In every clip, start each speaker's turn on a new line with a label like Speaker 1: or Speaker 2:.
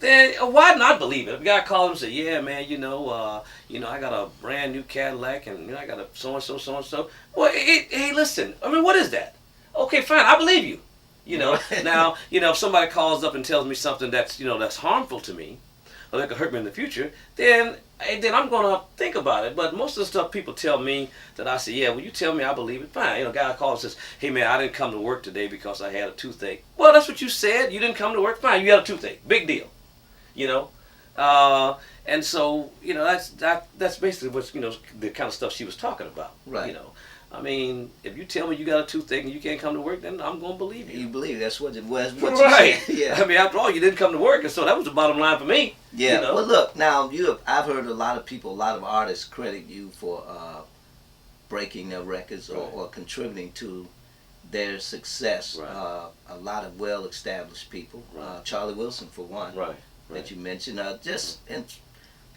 Speaker 1: then why not believe it? If a guy calls and say, "Yeah, man, I got a brand new Cadillac, and I got a so and so, so and so." Well, hey, listen. I mean, what is that? Okay, fine, I believe you. Now, if somebody calls up and tells me something that's harmful to me, or that could hurt me in the future, then I'm gonna think about it. But most of the stuff people tell me that I say, yeah, well, you tell me, I believe it. Fine. A guy calls and says, hey man, I didn't come to work today because I had a toothache. Well, that's what you said. You didn't come to work. Fine. You had a toothache. Big deal. You know. And so that's basically what the kind of stuff she was talking about.
Speaker 2: Right.
Speaker 1: I mean, if you tell me you got a toothache and you can't come to work, then I'm going to believe you.
Speaker 2: You believe that's what it was. What
Speaker 1: right.
Speaker 2: You said. Yeah.
Speaker 1: I mean, after all, you didn't come to work, and so that was the bottom line for me.
Speaker 2: Yeah. Well, look, now I've heard a lot of artists credit you for breaking their records or contributing to their success.
Speaker 1: Right.
Speaker 2: A lot of well-established people.
Speaker 1: Right.
Speaker 2: Charlie Wilson, for one.
Speaker 1: Right.
Speaker 2: That you mentioned. And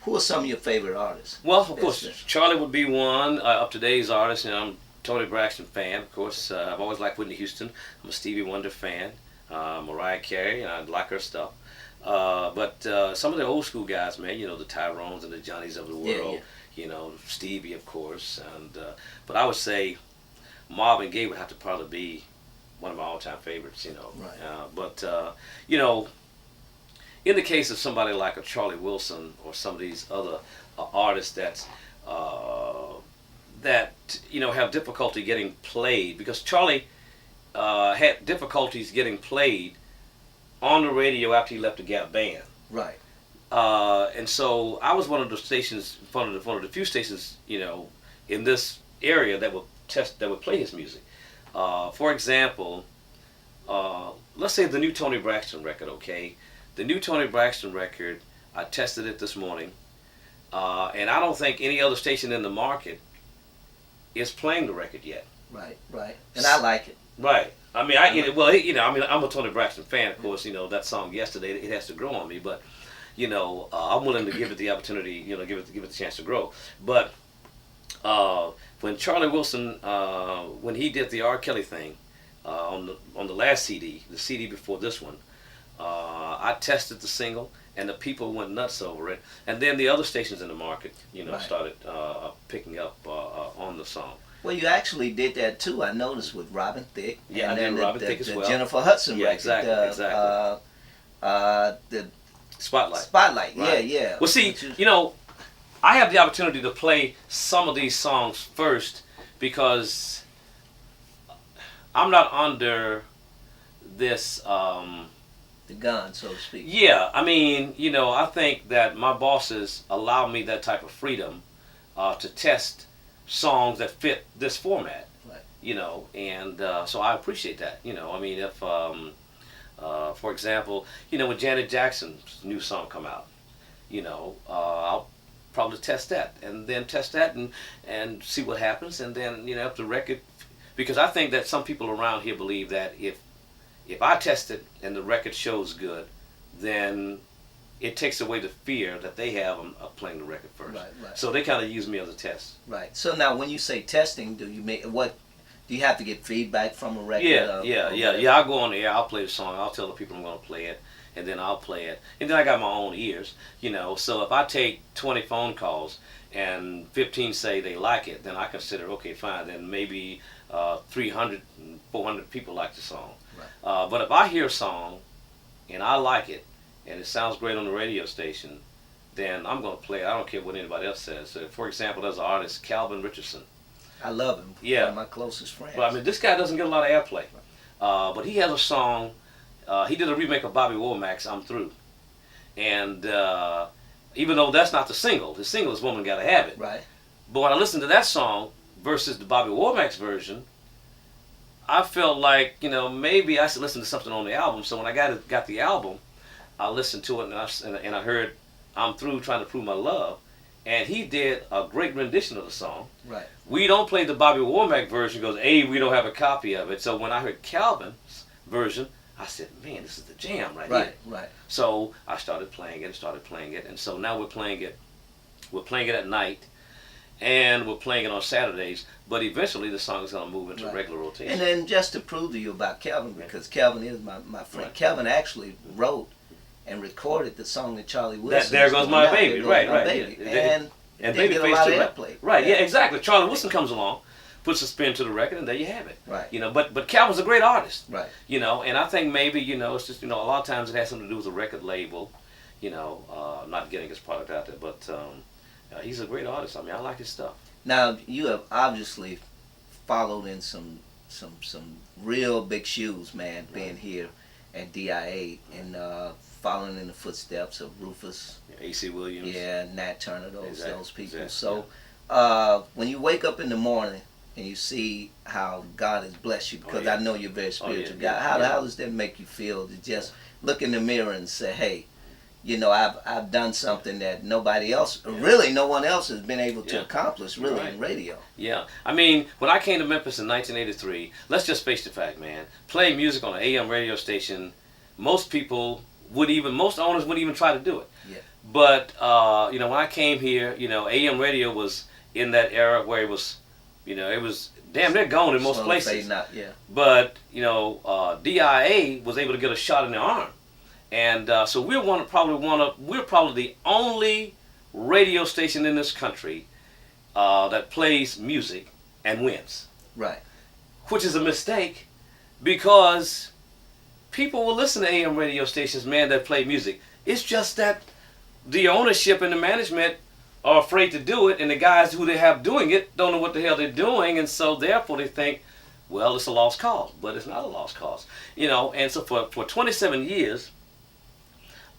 Speaker 2: who are some of your favorite artists?
Speaker 1: Well, of course, Charlie would be one. Up to today's artist, I'm a Tony Braxton fan. Of course, I've always liked Whitney Houston. I'm a Stevie Wonder fan. Mariah Carey, and I like her stuff. But some of the old school guys, man, the Tyrones and the Johnnies of the world. Yeah. Stevie, of course. And but I would say Marvin Gaye would have to probably be one of my all-time favorites.
Speaker 2: Right.
Speaker 1: But in the case of somebody like a Charlie Wilson or some of these other artists that have difficulty getting played, because Charlie had difficulties getting played on the radio after he left the Gap Band.
Speaker 2: Right.
Speaker 1: And so I was one of the stations, one of the few stations, in this area that would play his music. For example, let's say the new Tony Braxton record, okay? The new Tony Braxton record, I tested it this morning, and I don't think any other station in the market is playing the record yet.
Speaker 2: Right. And I like it.
Speaker 1: Right. I mean, I'm a Tony Braxton fan, of course. That song Yesterday, it has to grow on me, but I'm willing to give it the opportunity, give it the chance to grow. But when Charlie Wilson, when he did the R. Kelly thing on the last CD, the CD before this one. I tested the single, and the people went nuts over it. And then the other stations in the market,
Speaker 2: Right.
Speaker 1: started picking up on the song.
Speaker 2: Well, you actually did that too. I noticed with Robin Thicke.
Speaker 1: Yeah,
Speaker 2: and
Speaker 1: I
Speaker 2: then
Speaker 1: did Robin Thicke as well.
Speaker 2: Jennifer Hudson
Speaker 1: Yeah,
Speaker 2: record.
Speaker 1: exactly.
Speaker 2: The
Speaker 1: Spotlight.
Speaker 2: Spotlight.
Speaker 1: Right.
Speaker 2: Yeah.
Speaker 1: Well, see, I have the opportunity to play some of these songs first because I'm not under this.
Speaker 2: The gun, so to speak.
Speaker 1: Yeah, I mean, I think that my bosses allow me that type of freedom to test songs that fit this format.
Speaker 2: Right.
Speaker 1: And so I appreciate that. I mean, if, for example, when Janet Jackson's new song come out, I'll probably test that and see what happens, and then if the record, because I think that some people around here believe that if I test it and the record shows good, then it takes away the fear that they have of playing the record first.
Speaker 2: Right.
Speaker 1: So they kind of use me as a test.
Speaker 2: Right. So now, when you say testing, do you have to get feedback from a record?
Speaker 1: Yeah. I'll go on the air. I'll play the song. I'll tell the people I'm going to play it, and then I'll play it. And then I got my own ears, So if I take 20 phone calls and 15 say they like it, then I consider, okay, fine. Then maybe 300, 400 people like the song.
Speaker 2: Right.
Speaker 1: But if I hear a song and I like it and it sounds great on the radio station, then I'm going to play it. I don't care what anybody else says. So for example, there's an artist, Calvin Richardson.
Speaker 2: I love him.
Speaker 1: Yeah.
Speaker 2: One of my closest friends.
Speaker 1: Well, I mean, this guy doesn't get a lot of airplay. But he has a song. He did a remake of Bobby Womack's I'm Through. And even though that's not the single is Woman Gotta Have It.
Speaker 2: Right.
Speaker 1: But when I listened to that song versus the Bobby Womack's version, I felt like, maybe I should listen to something on the album. So when I got the album, I listened to it and I heard I'm Through Trying to Prove My Love. And he did a great rendition of the song.
Speaker 2: Right.
Speaker 1: We don't play the Bobby Womack version because, A, we don't have a copy of it. So when I heard Calvin's version, I said, man, this is the jam right here.
Speaker 2: Right.
Speaker 1: So I started playing it. And so now we're playing it at night. And we're playing it on Saturdays, but eventually the song is going to move into regular rotation.
Speaker 2: And then just to prove to you about Calvin, because Calvin is my friend,
Speaker 1: Right.
Speaker 2: Calvin actually wrote and recorded the song that Charlie Wilson.
Speaker 1: There Goes My Baby, right, right.
Speaker 2: Baby.
Speaker 1: Yeah.
Speaker 2: And they get a lot of airplay.
Speaker 1: Right, yeah, exactly. Charlie Wilson comes along, puts a spin to the record, and there you have it.
Speaker 2: Right.
Speaker 1: You know, but Calvin's a great artist.
Speaker 2: Right.
Speaker 1: You know, and I think maybe, you know, it's just, you know, a lot of times it has something to do with the record label, you know, not getting his product out there, but he's a great artist. I mean, I like his stuff.
Speaker 2: Now, you have obviously followed in some real big shoes, man, being here at DIA and following in the footsteps of Rufus.
Speaker 1: Yeah, A.C. Williams.
Speaker 2: Yeah, Nat Turner, those people.
Speaker 1: Exactly.
Speaker 2: So when you wake up in the morning and you see how God has blessed you, because I know you're a very spiritual guy, how does that make you feel to just look in the mirror and say, hey, you know, I've done something that nobody else, really no one else has been able to accomplish, really, in radio. Yeah.
Speaker 1: I mean, when I came to Memphis in 1983, let's just face the fact, man. Playing music on an AM radio station, most owners wouldn't even try to do it.
Speaker 2: Yeah.
Speaker 1: But, you know, when I came here, you know, AM radio was in that era where it was, you know, it was damn near gone in most places. But, you know, DIA was able to get a shot in the arm. And so we're probably the only radio station in this country that plays music and wins.
Speaker 2: Right.
Speaker 1: Which is a mistake, because people will listen to AM radio stations, man, that play music. It's just that the ownership and the management are afraid to do it, and the guys who they have doing it don't know what the hell they're doing, and so therefore they think, well, it's a lost cause. But it's not a lost cause. You know, and so for 27 years,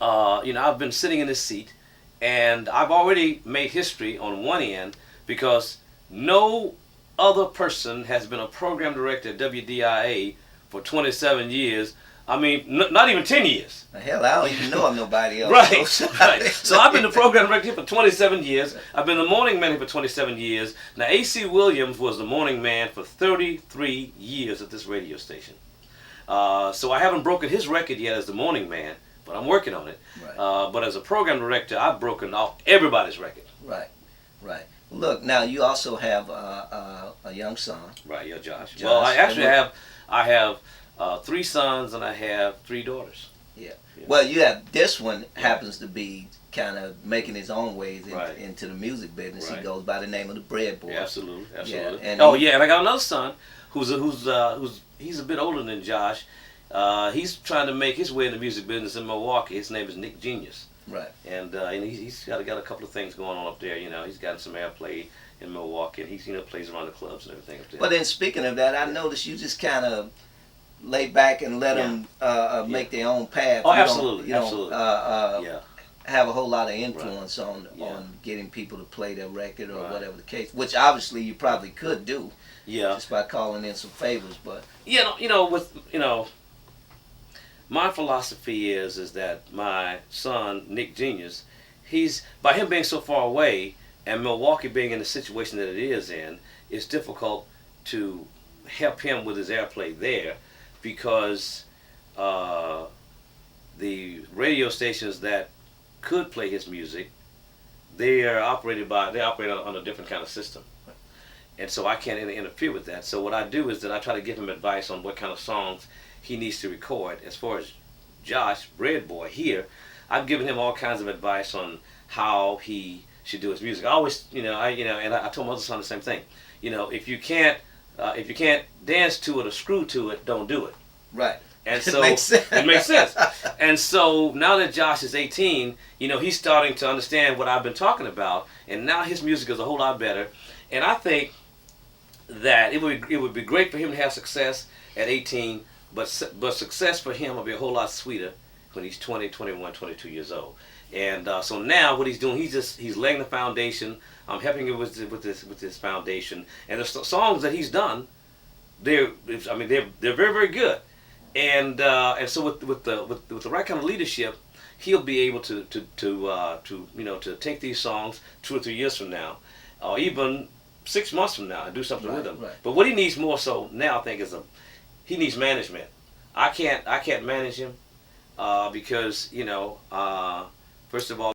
Speaker 1: you know, I've been sitting in this seat, and I've already made history on one end, because no other person has been a program director at WDIA for 27 years. I mean, not even 10 years.
Speaker 2: Hell, I don't even know of nobody else.
Speaker 1: Right. So I've been the program director here for 27 years. I've been the morning man here for 27 years. Now, A.C. Williams was the morning man for 33 years at this radio station. So I haven't broken his record yet as the morning man, but I'm working on it.
Speaker 2: Right.
Speaker 1: But as a program director, I've broken off everybody's record.
Speaker 2: Right. Look, now you also have a young son.
Speaker 1: Right, yeah, Josh. Well, I actually have 3 sons and I have 3 daughters.
Speaker 2: Yeah. Well, you have this one happens to be kind of making his own ways into the music business. He goes by the name of the Bread Boy.
Speaker 1: Yeah, absolutely.
Speaker 2: Yeah, and
Speaker 1: and I got another son who's he's a bit older than Josh. He's trying to make his way in the music business in Milwaukee. His name is Nick Genius.
Speaker 2: Right.
Speaker 1: And he's got a couple of things going on up there. You know, he's gotten some airplay in Milwaukee, and he's plays around the clubs and everything up there.
Speaker 2: But then speaking of that, I noticed you just kind of lay back and let them make their own path.
Speaker 1: Oh, absolutely.
Speaker 2: You don't have a whole lot of influence on getting people to play their record or whatever the case, which obviously you probably could do.
Speaker 1: Yeah.
Speaker 2: Just by calling in some favors, but
Speaker 1: my philosophy is that my son Nick Genius, he's by him being so far away and Milwaukee being in the situation that it is in, it's difficult to help him with his airplay there, because the radio stations that could play his music, they operate on a different kind of system, and so I can't interfere with that. So what I do is that I try to give him advice on what kind of songs he needs to record. As far as Josh, Bread Boy here, I've given him all kinds of advice on how he should do his music. I always, and I told my other son the same thing. If you can't dance to it or screw to it, don't do it.
Speaker 2: Right.
Speaker 1: And so
Speaker 2: it
Speaker 1: makes sense. And so now that Josh is 18, he's starting to understand what I've been talking about, and now his music is a whole lot better. And I think that it would be great for him to have success at 18, but success for him will be a whole lot sweeter when he's 20, 21, 22 years old. And so now what he's doing, he's laying the foundation. I'm helping him with this foundation. And the songs that he's done, they're very, very good. And so with the right kind of leadership, he'll be able to take these songs 2 or 3 years from now, or even 6 months from now, and do something with them.
Speaker 2: Right.
Speaker 1: But what he needs more so now, I think, is he needs management. I can't manage him because first of all,